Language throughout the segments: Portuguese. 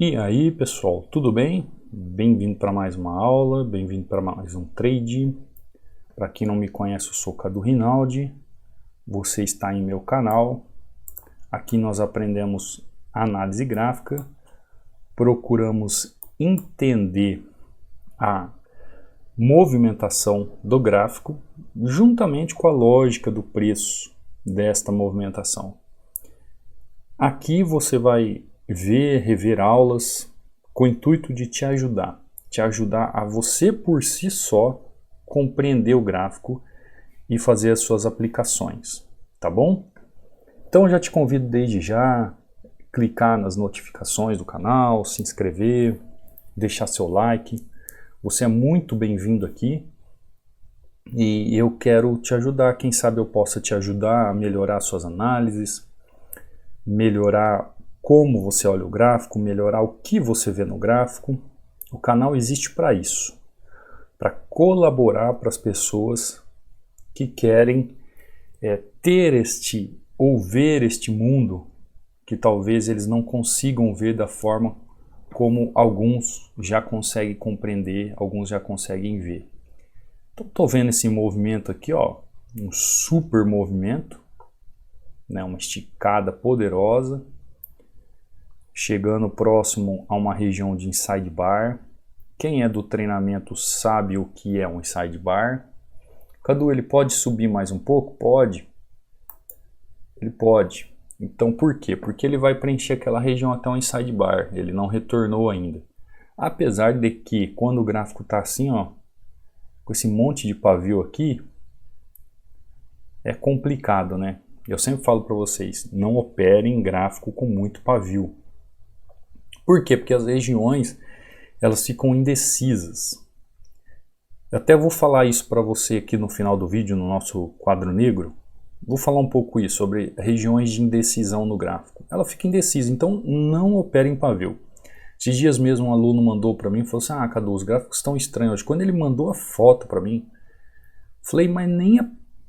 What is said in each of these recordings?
E aí pessoal, tudo bem? Bem-vindo para mais uma aula, bem-vindo para mais um trade. Para quem não me conhece, eu sou Cadu Rinaldi, você está em meu canal. Aqui nós aprendemos análise gráfica, procuramos entender a movimentação do gráfico juntamente com a lógica do preço desta movimentação. Aqui você vai rever aulas com o intuito de te ajudar a você por si só compreender o gráfico e fazer as suas aplicações, tá bom? Então eu já te convido desde já clicar nas notificações do canal, se inscrever, deixar seu like. Você é muito bem-vindo aqui e eu quero te ajudar. Quem sabe eu possa te ajudar a melhorar suas análises, melhorar como você olha o gráfico, melhorar o que você vê no gráfico. O canal existe para isso, para colaborar para as pessoas que querem ter ou ver este mundo que talvez eles não consigam ver da forma como alguns já conseguem compreender, alguns já conseguem ver. Então estou vendo esse movimento aqui, ó, um super movimento, né, uma esticada poderosa, chegando próximo a uma região de inside bar. Quem é do treinamento sabe o que é um inside bar. Cadu, ele pode subir mais um pouco? Pode. Ele pode. Então por quê? Porque ele vai preencher aquela região até um inside bar. Ele não retornou ainda. Apesar de que quando o gráfico está assim, ó, com esse monte de pavio aqui, é complicado, né? Eu sempre falo para vocês, não operem gráfico com muito pavio. Por quê? Porque as regiões elas ficam indecisas. Eu até vou falar isso para você aqui no final do vídeo, no nosso quadro negro. Vou falar um pouco isso, sobre regiões de indecisão no gráfico. Ela fica indecisa, então não opere em pavio. Esses dias mesmo um aluno mandou para mim e falou assim, Cadu, os gráficos estão estranhos. Quando ele mandou a foto para mim, falei, mas nem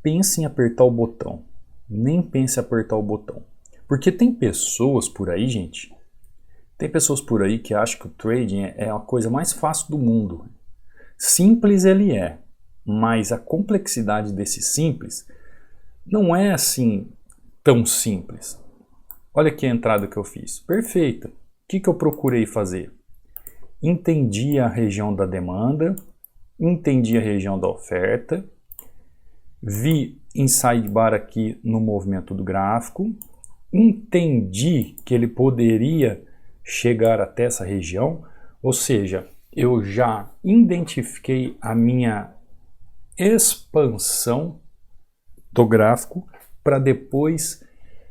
pense em apertar o botão. Nem pense em apertar o botão. Porque tem pessoas por aí, gente, tem pessoas por aí que acham que o trading é a coisa mais fácil do mundo. Simples ele é, mas a complexidade desse simples não é assim tão simples. Olha aqui a entrada que eu fiz. Perfeita. O que eu procurei fazer? Entendi a região da demanda, entendi a região da oferta, vi inside bar aqui no movimento do gráfico, entendi que ele poderia chegar até essa região, ou seja, eu já identifiquei a minha expansão do gráfico para depois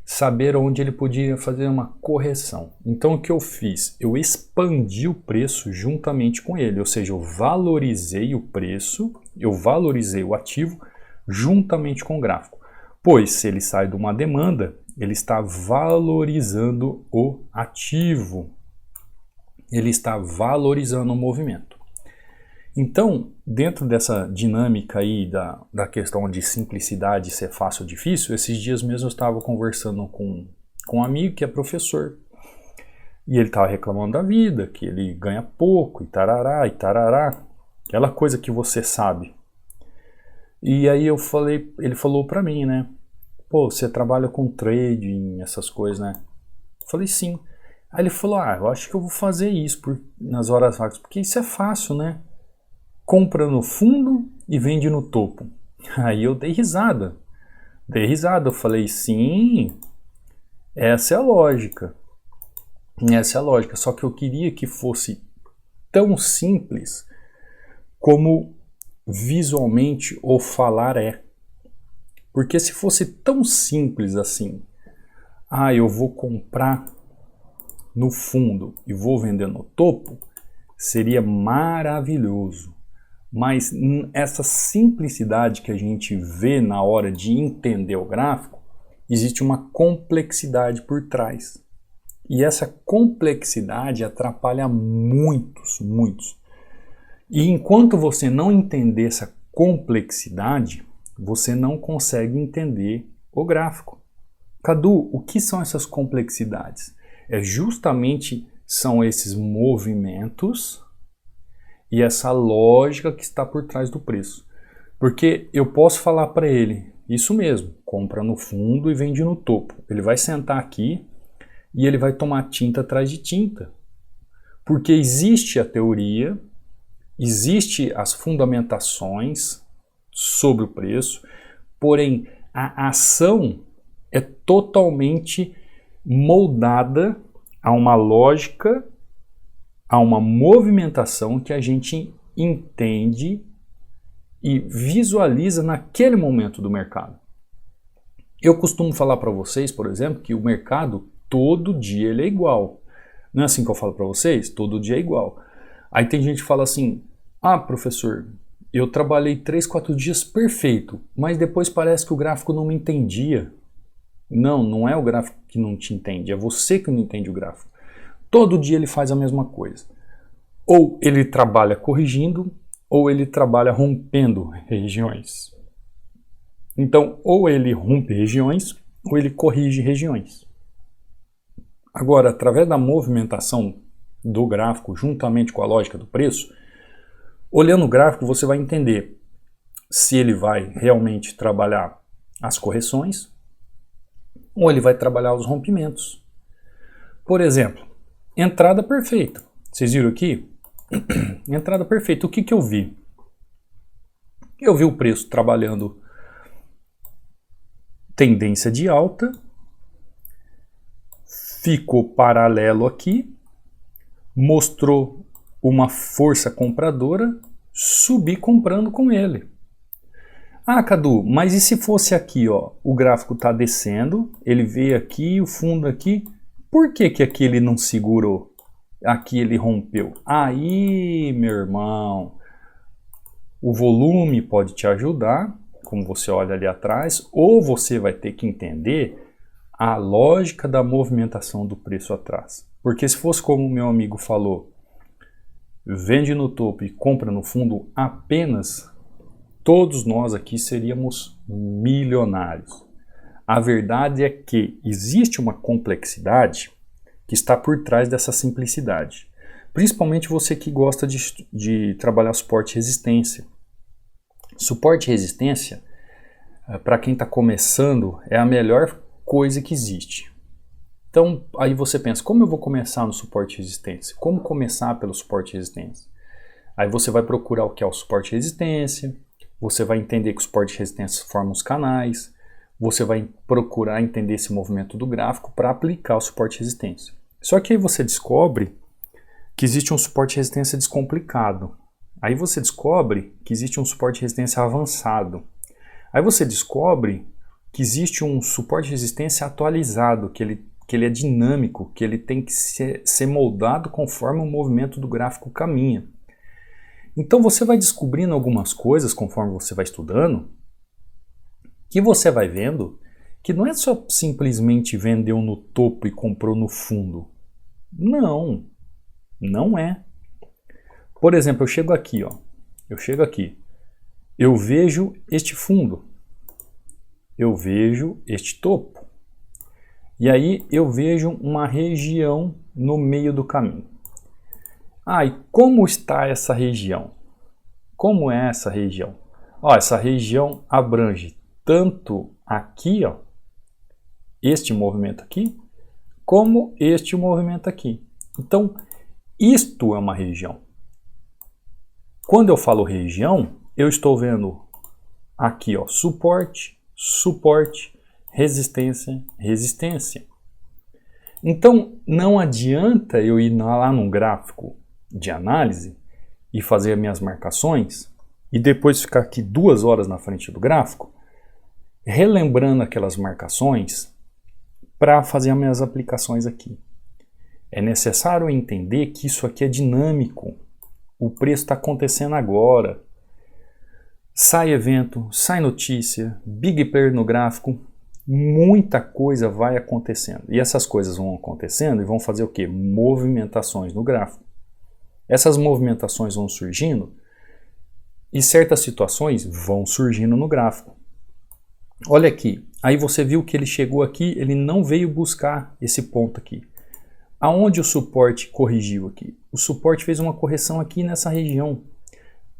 saber onde ele podia fazer uma correção. Então o que eu fiz? Eu expandi o preço juntamente com ele, ou seja, eu valorizei o preço, eu valorizei o ativo juntamente com o gráfico. Pois se ele sai de uma demanda, ele está valorizando o ativo, ele está valorizando o movimento. Então, dentro dessa dinâmica aí da questão de simplicidade ser fácil ou difícil, esses dias mesmo eu estava conversando com um amigo que é professor. E ele estava reclamando da vida, que ele ganha pouco, e tarará, aquela coisa que você sabe. E aí ele falou para mim, né? Pô, você trabalha com trading, essas coisas, né? Eu falei, sim. Aí ele falou, eu acho que eu vou fazer isso nas horas vagas, porque isso é fácil, né? Compra no fundo e vende no topo. Aí eu dei risada. Eu falei, sim, essa é a lógica. Essa é a lógica, só que eu queria que fosse tão simples como visualmente o falar é. Porque se fosse tão simples assim, eu vou comprar no fundo e vou vender no topo, seria maravilhoso. Mas essa simplicidade que a gente vê na hora de entender o gráfico, existe uma complexidade por trás. E essa complexidade atrapalha muitos. E enquanto você não entender essa complexidade, você não consegue entender o gráfico. Cadu, o que são essas complexidades? É justamente são esses movimentos e essa lógica que está por trás do preço. Porque eu posso falar para ele, isso mesmo, compra no fundo e vende no topo. Ele vai sentar aqui e ele vai tomar tinta atrás de tinta. Porque existe a teoria, existe as fundamentações sobre o preço, porém a ação é totalmente moldada a uma lógica, a uma movimentação que a gente entende e visualiza naquele momento do mercado. Eu costumo falar para vocês, por exemplo, que o mercado todo dia ele é igual. Não é assim que eu falo para vocês? Todo dia é igual. Aí tem gente que fala assim, ah, professor, eu trabalhei 3, 4 dias perfeito, mas depois parece que o gráfico não me entendia. Não, não é o gráfico que não te entende, é você que não entende o gráfico. Todo dia ele faz a mesma coisa. Ou ele trabalha corrigindo, ou ele trabalha rompendo regiões. Então, ou ele rompe regiões, ou ele corrige regiões. Agora, através da movimentação do gráfico, juntamente com a lógica do preço, olhando o gráfico você vai entender se ele vai realmente trabalhar as correções, ou ele vai trabalhar os rompimentos. Por exemplo, entrada perfeita. Vocês viram aqui? Entrada perfeita. O que eu vi? Eu vi o preço trabalhando tendência de alta, ficou paralelo aqui, mostrou uma força compradora, subi comprando com ele. Ah, Cadu, mas e se fosse aqui, ó, o gráfico está descendo, ele veio aqui, o fundo aqui, por que que aqui ele não segurou? Aqui ele rompeu. Aí, meu irmão, o volume pode te ajudar, como você olha ali atrás, ou você vai ter que entender a lógica da movimentação do preço atrás. Porque se fosse como o meu amigo falou, vende no topo e compra no fundo apenas, todos nós aqui seríamos milionários. A verdade é que existe uma complexidade que está por trás dessa simplicidade. Principalmente você que gosta de trabalhar suporte e resistência. Suporte e resistência, para quem está começando, é a melhor coisa que existe. Então, aí você pensa, como eu vou começar no suporte e resistência? Como começar pelo suporte e resistência? Aí você vai procurar o que é o suporte e resistência, você vai entender que o suporte e resistência formam os canais, você vai procurar entender esse movimento do gráfico para aplicar o suporte e resistência. Só que aí você descobre que existe um suporte e resistência descomplicado. Aí você descobre que existe um suporte e resistência avançado. Aí você descobre que existe um suporte e resistência atualizado, que ele é dinâmico, que ele tem que ser moldado conforme o movimento do gráfico caminha. Então você vai descobrindo algumas coisas conforme você vai estudando, que você vai vendo que não é só simplesmente vendeu no topo e comprou no fundo. Não, não é. Por exemplo, eu chego aqui, ó. Eu vejo este fundo. Eu vejo este topo. E aí eu vejo uma região no meio do caminho. Ah, e como está essa região? Como é essa região? Ó, essa região abrange tanto aqui, ó, este movimento aqui, como este movimento aqui. Então, isto é uma região. Quando eu falo região, eu estou vendo aqui, ó, suporte, suporte, resistência, resistência. Então, não adianta eu ir lá num gráfico de análise e fazer as minhas marcações e depois ficar aqui 2 horas na frente do gráfico, relembrando aquelas marcações para fazer as minhas aplicações aqui. É necessário entender que isso aqui é dinâmico. O preço está acontecendo agora. Sai evento, sai notícia, big player no gráfico, muita coisa vai acontecendo. E essas coisas vão acontecendo e vão fazer o quê? Movimentações no gráfico. Essas movimentações vão surgindo e certas situações vão surgindo no gráfico. Olha aqui, aí você viu que ele chegou aqui, ele não veio buscar esse ponto aqui. Aonde o suporte corrigiu aqui? O suporte fez uma correção aqui nessa região.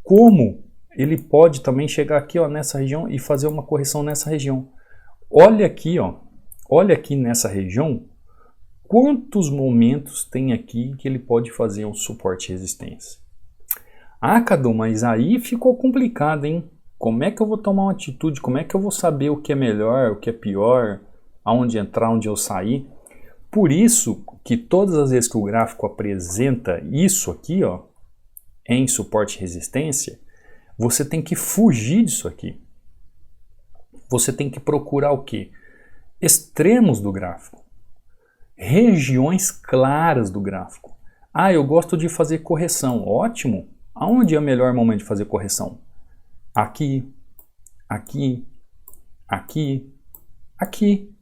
Como ele pode também chegar aqui, ó, nessa região e fazer uma correção nessa região? Olha aqui, ó. Olha aqui nessa região. Quantos momentos tem aqui que ele pode fazer um suporte e resistência? Ah, Cadu, mas aí ficou complicado, hein? Como é que eu vou tomar uma atitude? Como é que eu vou saber o que é melhor, o que é pior, aonde entrar, onde eu sair? Por isso que todas as vezes que o gráfico apresenta isso aqui, ó, em suporte e resistência, você tem que fugir disso aqui. Você tem que procurar o quê? Extremos do gráfico. Regiões claras do gráfico. Ah, eu gosto de fazer correção. Ótimo. Aonde é o melhor momento de fazer correção? Aqui, aqui, aqui, aqui.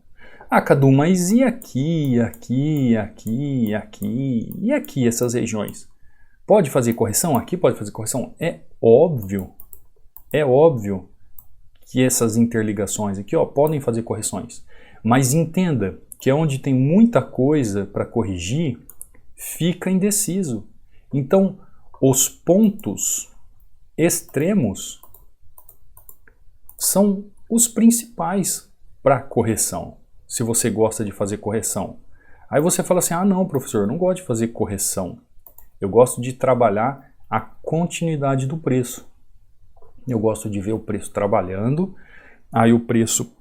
Ah, Cadu, mas e aqui, aqui, aqui, aqui, e aqui essas regiões? Pode fazer correção? Aqui pode fazer correção? É óbvio que essas interligações aqui, ó, podem fazer correções. Mas entenda que onde tem muita coisa para corrigir, fica indeciso. Então, os pontos extremos são os principais para correção, se você gosta de fazer correção. Aí você fala assim, ah não, professor, eu não gosto de fazer correção. Eu gosto de trabalhar a continuidade do preço. Eu gosto de ver o preço trabalhando, aí o preço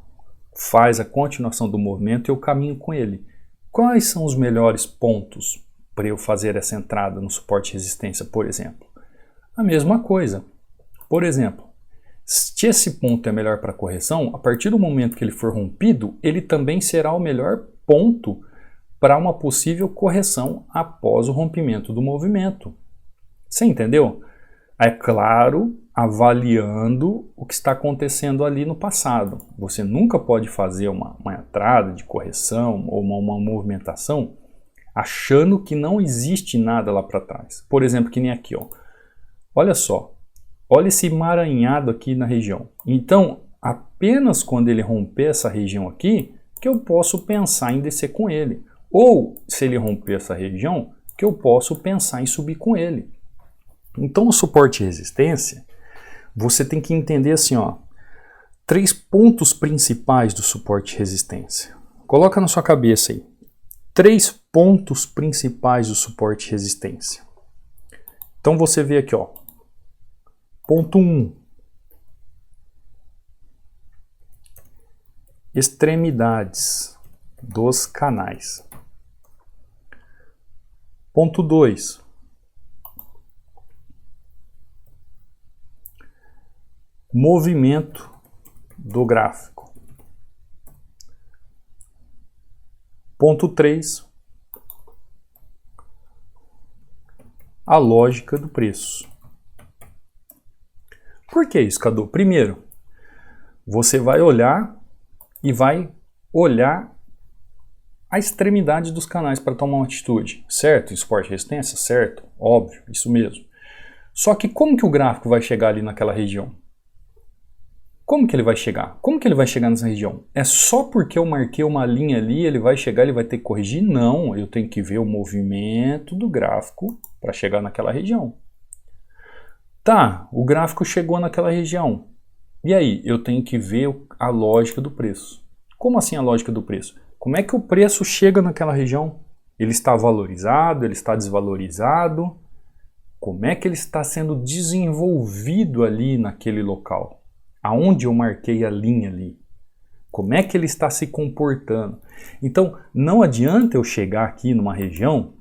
faz a continuação do movimento e eu caminho com ele. Quais são os melhores pontos para eu fazer essa entrada no suporte e resistência, por exemplo? A mesma coisa. Por exemplo, se esse ponto é melhor para correção, a partir do momento que ele for rompido, ele também será o melhor ponto para uma possível correção após o rompimento do movimento. Você entendeu? É claro, avaliando o que está acontecendo ali no passado. Você nunca pode fazer uma entrada de correção ou uma movimentação achando que não existe nada lá para trás. Por exemplo, que nem aqui, ó. Olha só. Olha esse emaranhado aqui na região. Então, apenas quando ele romper essa região aqui, que eu posso pensar em descer com ele. Ou, se ele romper essa região, que eu posso pensar em subir com ele. Então, o suporte e resistência, você tem que entender assim, ó, 3 pontos principais do suporte e resistência. Coloca na sua cabeça aí. 3 pontos principais do suporte e resistência. Então, você vê aqui, ó. Ponto 1. Extremidades dos canais. Ponto 2. Movimento do gráfico. Ponto 3. A lógica do preço. Por que isso, Cadu? Primeiro, você vai olhar e vai olhar a extremidade dos canais para tomar uma atitude, certo? Em suporte e resistência, certo? Óbvio, isso mesmo. Só que como que o gráfico vai chegar ali naquela região? Como que ele vai chegar? Como que ele vai chegar nessa região? É só porque eu marquei uma linha ali, ele vai chegar, ele vai ter que corrigir? Não, eu tenho que ver o movimento do gráfico para chegar naquela região. Tá, o gráfico chegou naquela região. E aí, eu tenho que ver a lógica do preço. Como assim a lógica do preço? Como é que o preço chega naquela região? Ele está valorizado? Ele está desvalorizado? Como é que ele está sendo desenvolvido ali naquele local? Aonde eu marquei a linha ali? Como é que ele está se comportando? Então, não adianta eu chegar aqui numa região,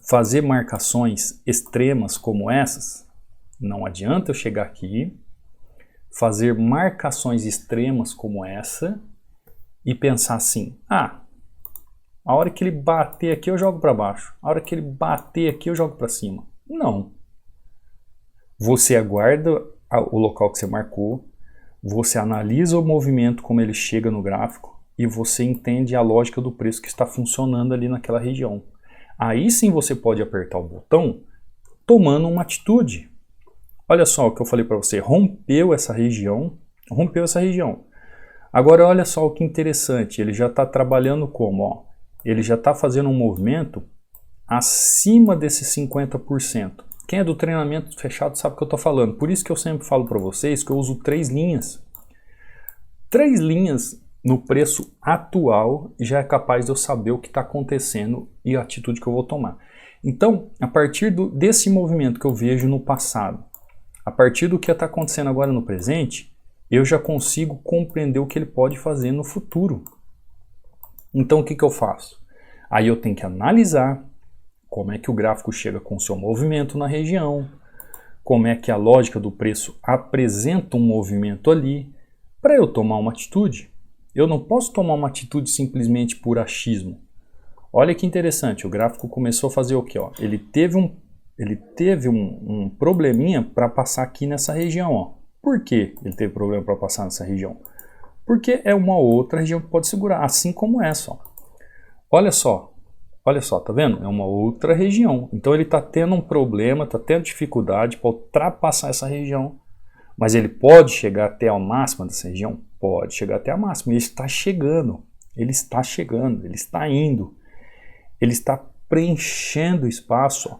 fazer marcações extremas como essas. Não adianta eu chegar aqui, fazer marcações extremas como essa e pensar assim, ah, a hora que ele bater aqui eu jogo para baixo, a hora que ele bater aqui eu jogo para cima. Não. Você aguarda o local que você marcou, você analisa o movimento como ele chega no gráfico e você entende a lógica do preço que está funcionando ali naquela região. Aí sim você pode apertar o botão tomando uma atitude. Olha só o que eu falei para você, rompeu essa região. Agora olha só o que interessante, ele já está trabalhando como? Ó, ele já está fazendo um movimento acima desses 50%. Quem é do treinamento fechado sabe o que eu estou falando. Por isso que eu sempre falo para vocês que eu uso 3 linhas. 3 linhas no preço atual já é capaz de eu saber o que está acontecendo e a atitude que eu vou tomar. Então, a partir desse movimento que eu vejo no passado, a partir do que está acontecendo agora no presente, eu já consigo compreender o que ele pode fazer no futuro. Então, o que eu faço? Aí eu tenho que analisar como é que o gráfico chega com o seu movimento na região, como é que a lógica do preço apresenta um movimento ali, para eu tomar uma atitude. Eu não posso tomar uma atitude simplesmente por achismo. Olha que interessante, o gráfico começou a fazer o quê? Ó? Ele teve um probleminha para passar aqui nessa região. Ó. Por que ele teve problema para passar nessa região? Porque é uma outra região que pode segurar, assim como essa. Ó. Olha só, tá vendo? É uma outra região. Então ele está tendo um problema, está tendo dificuldade para ultrapassar essa região. Mas ele pode chegar até a máxima dessa região? Pode chegar até a máxima. Ele está chegando, ele está indo. Ele está preenchendo o espaço, ó,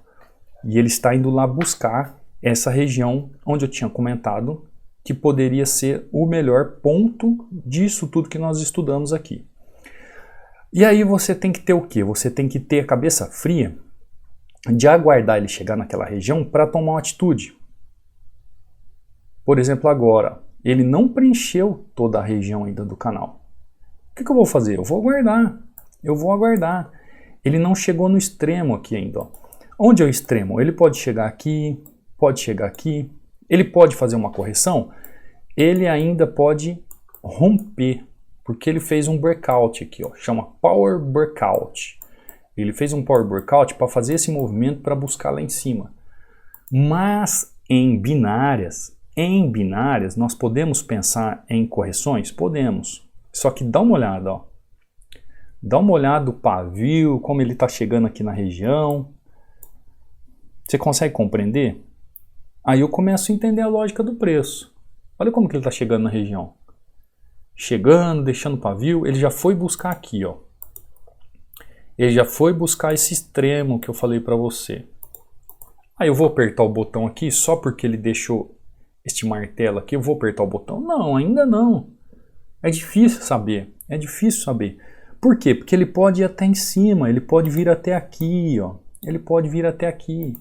e ele está indo lá buscar essa região onde eu tinha comentado que poderia ser o melhor ponto disso tudo que nós estudamos aqui. E aí você tem que ter o quê? Você tem que ter a cabeça fria de aguardar ele chegar naquela região para tomar uma atitude. Por exemplo, agora, ele não preencheu toda a região ainda do canal. O que eu vou fazer? Eu vou aguardar. Ele não chegou no extremo aqui ainda. Ó. Onde é o extremo? Ele pode chegar aqui, ele pode fazer uma correção, ele ainda pode romper, porque ele fez um breakout aqui, ó, chama Power Breakout. Ele fez um Power Breakout para fazer esse movimento para buscar lá em cima. Mas em binárias nós podemos pensar em correções? Podemos. Só que dá uma olhada, ó. Dá uma olhada do pavio, como ele está chegando aqui na região. Você consegue compreender? Aí eu começo a entender a lógica do preço. Olha como que ele está chegando na região. Chegando, deixando o pavio, ele já foi buscar aqui, ó. Ele já foi buscar esse extremo que eu falei para você. Aí eu vou apertar o botão aqui só porque ele deixou este martelo aqui, eu vou apertar o botão? Não, ainda não. É difícil saber, Por quê? Porque ele pode ir até em cima, ele pode vir até aqui, ó. Ele pode vir até aqui.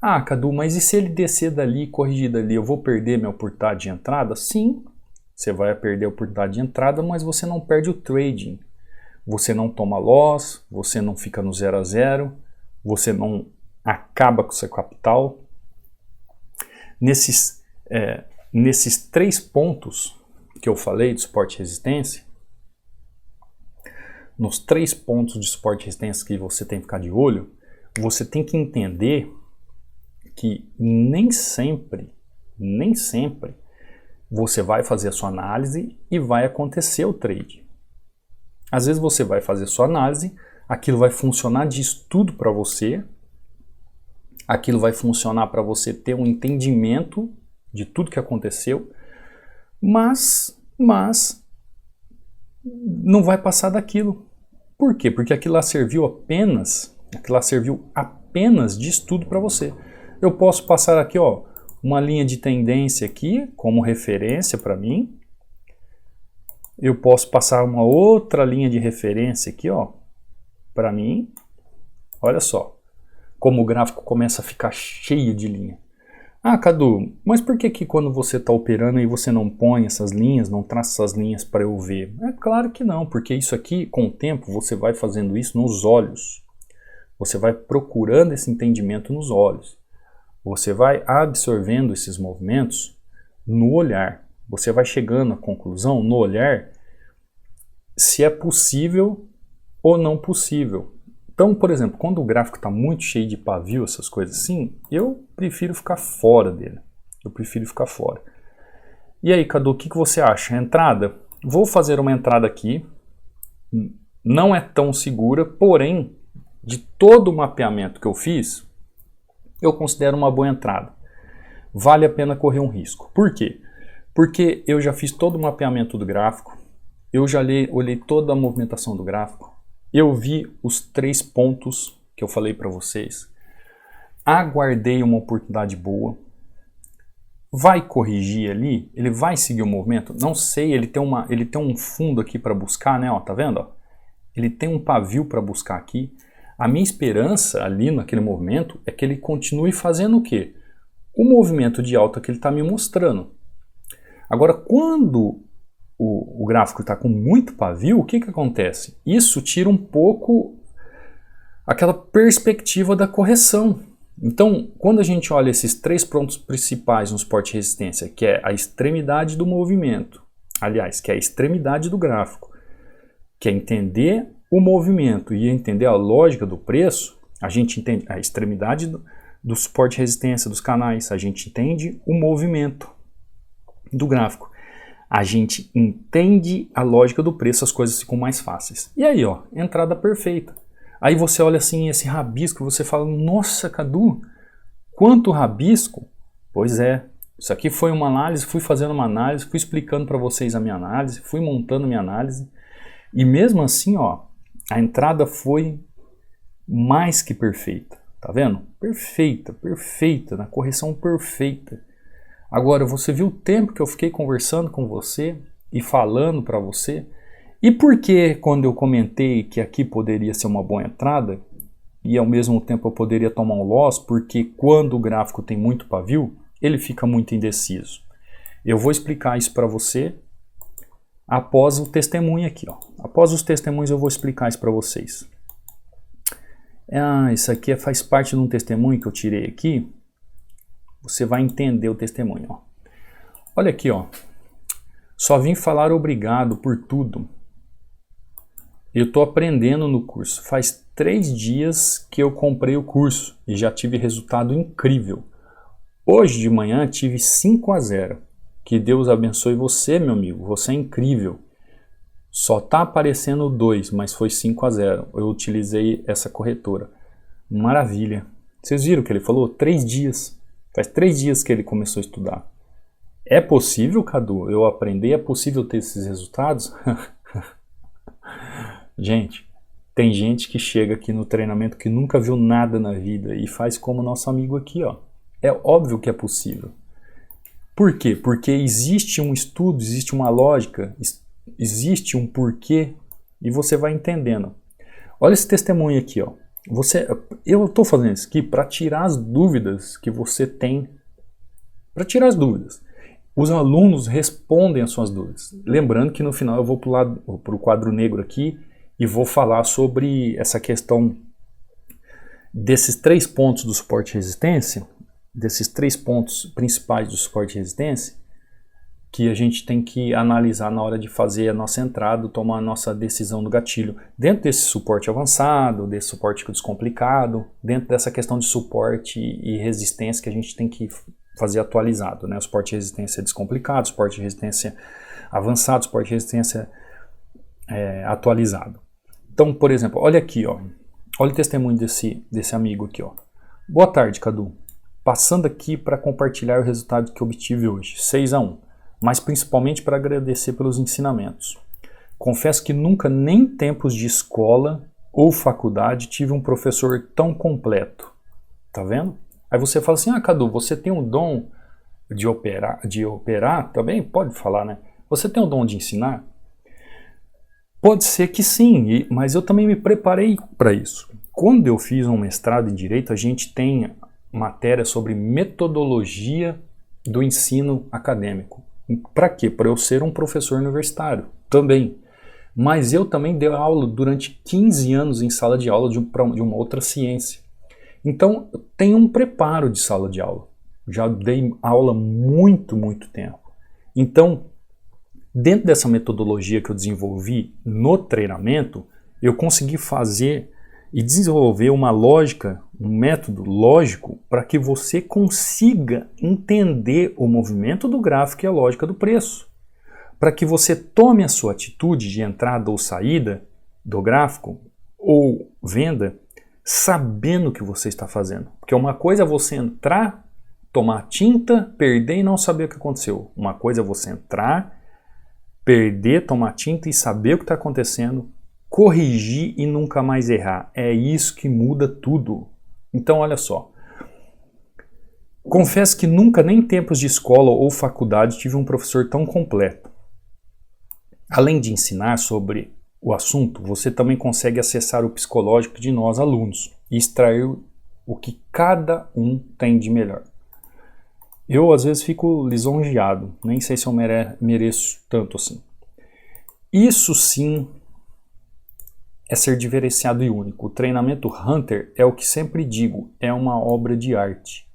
Ah, Cadu, mas e se ele descer dali, corrigir dali, eu vou perder minha oportunidade de entrada? Sim, você vai perder a oportunidade de entrada, mas você não perde o trading. Você não toma loss, você não fica no 0 a 0, você não acaba com o seu capital. Nesses 3 pontos que eu falei de suporte e resistência, nos 3 pontos de suporte e resistência que você tem que ficar de olho, você tem que entender que nem sempre você vai fazer a sua análise e vai acontecer o trade. Às vezes você vai fazer a sua análise, aquilo vai funcionar de estudo para você, aquilo vai funcionar para você ter um entendimento de tudo que aconteceu, mas não vai passar daquilo. Por quê? Porque aquilo lá serviu apenas de estudo para você. Eu posso passar aqui, ó, uma linha de tendência aqui como referência para mim. Eu posso passar uma outra linha de referência aqui, ó, para mim. Olha só como o gráfico começa a ficar cheio de linha. Ah, Cadu, mas por que quando você está operando aí você não põe essas linhas, não traça essas linhas para eu ver? É claro que não, porque isso aqui, com o tempo, você vai fazendo isso nos olhos. Você vai procurando esse entendimento nos olhos. Você vai absorvendo esses movimentos no olhar. Você vai chegando à conclusão no olhar se é possível ou não possível. Então, por exemplo, quando o gráfico está muito cheio de pavio, essas coisas assim, eu prefiro ficar fora dele. E aí, Cadu, o que você acha? Entrada? Vou fazer uma entrada aqui. Não é tão segura, porém, de todo o mapeamento que eu fiz, eu considero uma boa entrada. Vale a pena correr um risco. Por quê? Porque eu já fiz todo o mapeamento do gráfico, eu já olhei toda a movimentação do gráfico, eu vi os 3 pontos que eu falei para vocês, aguardei uma oportunidade boa, vai corrigir ali, ele vai seguir o movimento, não sei, ele tem um fundo aqui para buscar, né, ó, tá vendo? Ó? Ele tem um pavio para buscar aqui. A minha esperança ali naquele movimento é que ele continue fazendo o quê? O movimento de alta que ele está me mostrando. Agora, quando o gráfico está com muito pavio, o que acontece? Isso tira um pouco aquela perspectiva da correção. Então, quando a gente olha esses 3 pontos principais no suporte e resistência, que é a extremidade do movimento, aliás, que é a extremidade do gráfico, que é entender o movimento e entender a lógica do preço, a gente entende a extremidade do suporte e resistência dos canais, a gente entende o movimento do gráfico, a gente entende a lógica do preço, as coisas ficam mais fáceis. E aí, ó, entrada perfeita. Aí você olha assim esse rabisco, você fala, nossa, Cadu, quanto rabisco? Pois é, isso aqui foi uma análise, fui fazendo uma análise, fui explicando para vocês a minha análise, fui montando a minha análise, e mesmo assim, ó, a entrada foi mais que perfeita, tá vendo? Perfeita, perfeita, na correção perfeita. Agora, você viu o tempo que eu fiquei conversando com você e falando para você? E por que quando eu comentei que aqui poderia ser uma boa entrada e ao mesmo tempo eu poderia tomar um loss, porque quando o gráfico tem muito pavio, ele fica muito indeciso. Eu vou explicar isso para você após o testemunho aqui, ó. Após os testemunhos eu vou explicar isso para vocês. Isso aqui faz parte de um testemunho que eu tirei aqui. Você vai entender o testemunho, ó. Olha aqui, ó. Só vim falar obrigado por tudo. Eu estou aprendendo no curso. Faz 3 dias que eu comprei o curso e já tive resultado incrível. Hoje de manhã tive 5-0. Que Deus abençoe você, meu amigo. Você é incrível. Só está aparecendo 2, mas foi 5-0. Eu utilizei essa corretora. Maravilha. Vocês viram o que ele falou? 3 dias. Faz 3 dias que ele começou a estudar. É possível, Cadu, eu aprender? É possível ter esses resultados? Gente, tem gente que chega aqui no treinamento que nunca viu nada na vida e faz como nosso amigo aqui, ó. É óbvio que é possível. Por quê? Porque existe um estudo, existe uma lógica, existe um porquê e você vai entendendo. Olha esse testemunho aqui, ó. Eu estou fazendo isso aqui para tirar as dúvidas que você tem. Para tirar as dúvidas. Os alunos respondem as suas dúvidas. Lembrando que no final eu vou para o quadro negro aqui e vou falar sobre essa questão desses 3 pontos do suporte e resistência, desses 3 pontos principais do suporte e resistência, que a gente tem que analisar na hora de fazer a nossa entrada, tomar a nossa decisão do gatilho. Dentro desse suporte avançado, desse suporte descomplicado, dentro dessa questão de suporte e resistência que a gente tem que fazer atualizado, né? O suporte de resistência descomplicado, suporte de resistência avançado, suporte de resistência atualizado. Então, por exemplo, olha aqui, ó. Olha o testemunho desse amigo aqui, ó. Boa tarde, Cadu. Passando aqui para compartilhar o resultado que obtive hoje, 6-1, mas principalmente para agradecer pelos ensinamentos. Confesso que nunca, nem em tempos de escola ou faculdade, tive um professor tão completo. Tá vendo? Aí você fala assim, Cadu, você tem um dom de operar, também pode falar, né? Você tem um dom de ensinar? Pode ser que sim, mas eu também me preparei para isso. Quando eu fiz um mestrado em Direito, a gente tem matéria sobre metodologia do ensino acadêmico. Para quê? Para eu ser um professor universitário também. Mas eu também dei aula durante 15 anos em sala de aula de uma outra ciência. Então, eu tenho um preparo de sala de aula. Já dei aula muito tempo. Então, dentro dessa metodologia que eu desenvolvi no treinamento, eu consegui fazer e desenvolver uma lógica, um método lógico para que você consiga entender o movimento do gráfico e a lógica do preço. Para que você tome a sua atitude de entrada ou saída do gráfico ou venda sabendo o que você está fazendo. Porque uma coisa é você entrar, tomar tinta, perder e não saber o que aconteceu. Uma coisa é você entrar, perder, tomar tinta e saber o que está acontecendo, corrigir e nunca mais errar. É isso que muda tudo. Então, olha só. Confesso que nunca, nem em tempos de escola ou faculdade, tive um professor tão completo. Além de ensinar sobre o assunto, você também consegue acessar o psicológico de nós alunos e extrair o que cada um tem de melhor. Eu, às vezes, fico lisonjeado, nem sei se eu mereço tanto assim. Isso sim é ser diferenciado e único. O treinamento Hunter é o que sempre digo, é uma obra de arte.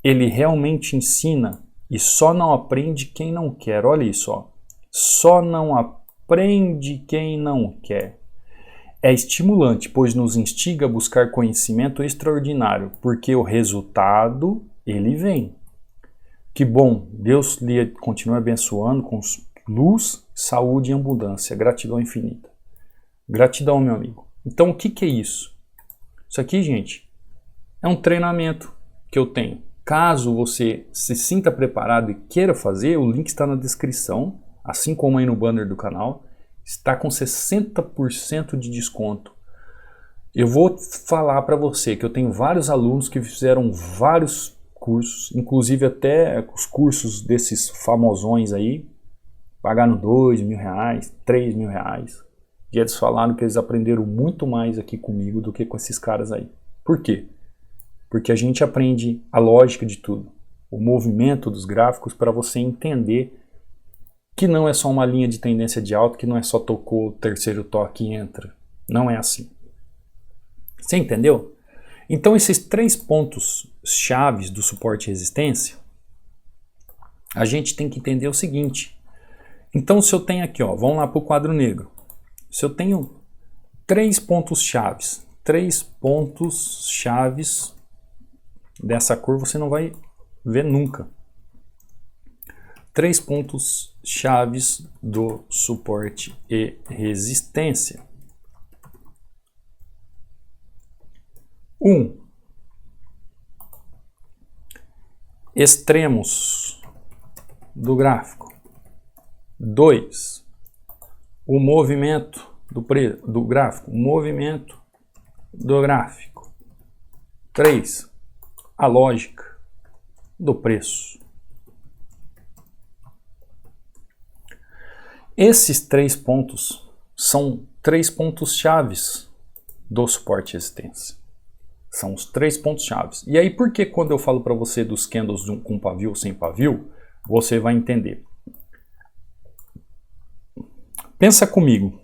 Ele realmente ensina e só não aprende quem não quer. Olha isso, ó. Só não aprende quem não quer. É estimulante, pois nos instiga a buscar conhecimento extraordinário, porque o resultado, ele vem. Que bom, Deus lhe continue abençoando com luz, saúde e abundância. Gratidão infinita. Gratidão, meu amigo. Então, o que é isso? Isso aqui, gente, é um treinamento que eu tenho. Caso você se sinta preparado e queira fazer, o link está na descrição, assim como aí no banner do canal. Está com 60% de desconto. Eu vou falar para você que eu tenho vários alunos que fizeram vários cursos, inclusive até os cursos desses famosões aí, pagaram R$2.000, R$3.000. E eles falaram que eles aprenderam muito mais aqui comigo do que com esses caras aí. Por quê? Porque a gente aprende a lógica de tudo, o movimento dos gráficos para você entender que não é só uma linha de tendência de alta, que não é só tocou o terceiro toque e entra. Não é assim. Você entendeu? Então esses 3 pontos chaves do suporte e resistência, a gente tem que entender o seguinte. Então se eu tenho aqui, ó, vamos lá para o quadro negro. Se eu tenho 3 pontos chaves, 3 pontos chaves dessa cor você não vai ver nunca. 3 pontos chaves do suporte e resistência. 1. Extremos do gráfico. 2. O movimento do gráfico. Movimento do gráfico. 3. A lógica do preço. Esses 3 pontos são 3 pontos chaves do suporte e resistência. São os 3 pontos chaves. E aí por que quando eu falo para você dos candles com pavio ou sem pavio, você vai entender. Pensa comigo.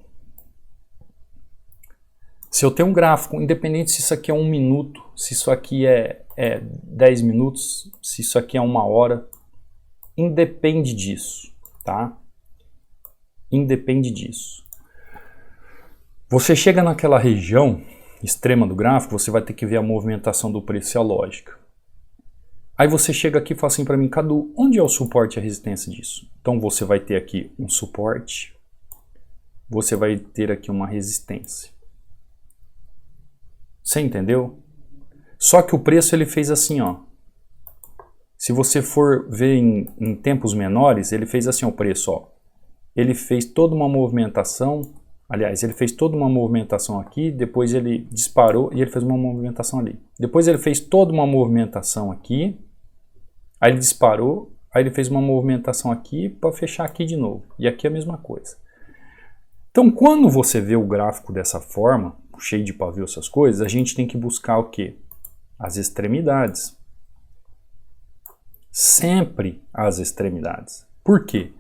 Se eu tenho um gráfico, independente se isso aqui é 1 minuto, se isso aqui é 10 minutos, se isso aqui é 1 hora, independe disso, tá? Independe disso. Você chega naquela região extrema do gráfico, você vai ter que ver a movimentação do preço e a lógica. Aí você chega aqui e fala assim para mim, Cadu, onde é o suporte e a resistência disso? Então você vai ter aqui um suporte, você vai ter aqui uma resistência. Você entendeu? Só que o preço ele fez assim, ó. Se você for ver em tempos menores, ele fez assim o preço, ó. Ele fez toda uma movimentação, aliás, ele fez toda uma movimentação aqui, depois ele disparou e ele fez uma movimentação ali. Depois ele fez toda uma movimentação aqui, aí ele disparou, aí ele fez uma movimentação aqui para fechar aqui de novo. E aqui a mesma coisa. Então, quando você vê o gráfico dessa forma, cheio de pavio, essas coisas, a gente tem que buscar o quê? As extremidades. Sempre as extremidades. Por quê?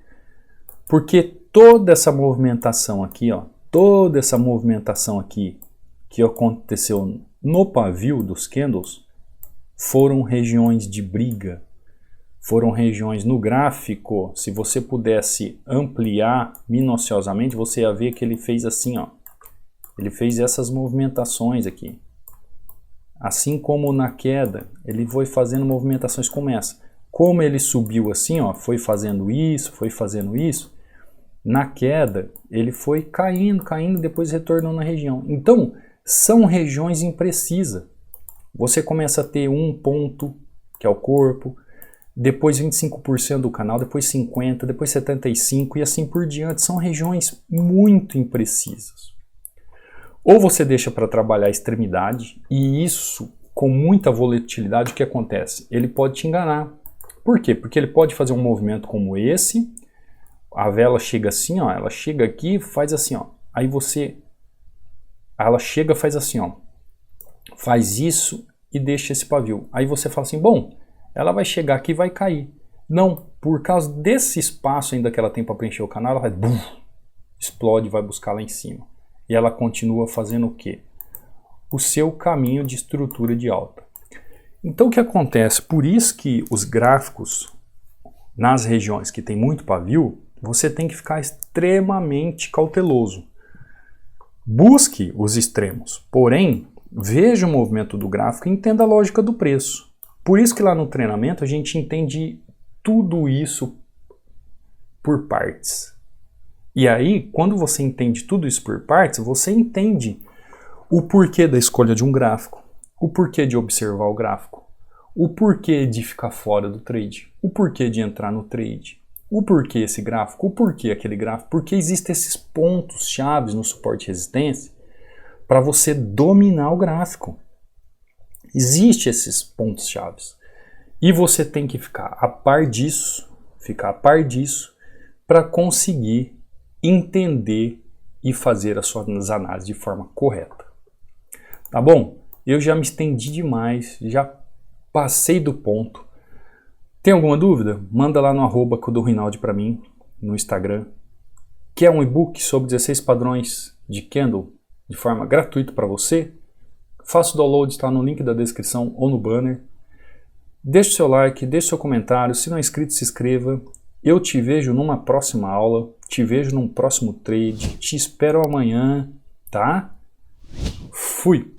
Porque toda essa movimentação aqui, ó, toda essa movimentação aqui que aconteceu no pavio dos candles foram regiões de briga, foram regiões no gráfico. Se você pudesse ampliar minuciosamente, você ia ver que ele fez assim, ó. Ele fez essas movimentações aqui. Assim como na queda, ele foi fazendo movimentações como essa. Como ele subiu assim, ó, foi fazendo isso, foi fazendo isso. Na queda, ele foi caindo, caindo, depois retornou na região. Então, são regiões imprecisas. Você começa a ter um ponto, que é o corpo, depois 25% do canal, depois 50%, depois 75% e assim por diante. São regiões muito imprecisas. Ou você deixa para trabalhar a extremidade, e isso com muita volatilidade, o que acontece? Ele pode te enganar. Por quê? Porque ele pode fazer um movimento como esse, a vela chega assim, ó, ela chega aqui, faz assim, ó, aí ela chega, faz assim, ó, faz isso e deixa esse pavio. Aí você fala assim, bom, ela vai chegar aqui e vai cair. Não, por causa desse espaço ainda que ela tem para preencher o canal, ela vai, bum, explode e vai buscar lá em cima. E ela continua fazendo o quê? O seu caminho de estrutura de alta. Então o que acontece? Por isso que os gráficos nas regiões que tem muito pavio, você tem que ficar extremamente cauteloso. Busque os extremos, porém, veja o movimento do gráfico e entenda a lógica do preço. Por isso que lá no treinamento a gente entende tudo isso por partes. E aí, quando você entende tudo isso por partes, você entende o porquê da escolha de um gráfico, o porquê de observar o gráfico, o porquê de ficar fora do trade, o porquê de entrar no trade, o porquê esse gráfico, o porquê aquele gráfico, porque existem esses pontos chaves no suporte e resistência para você dominar o gráfico. Existem esses pontos chaves e você tem que ficar a par disso, para conseguir entender e fazer as suas análises de forma correta. Tá bom? Eu já me estendi demais, já passei do ponto. Tem alguma dúvida? Manda lá no @CodoRinaldi para mim, no Instagram. Quer um e-book sobre 16 padrões de candle de forma gratuita para você? Faça o download, está no link da descrição ou no banner. Deixe o seu like, deixe o seu comentário. Se não é inscrito, se inscreva. Eu te vejo numa próxima aula, te vejo num próximo trade, te espero amanhã, tá? Fui!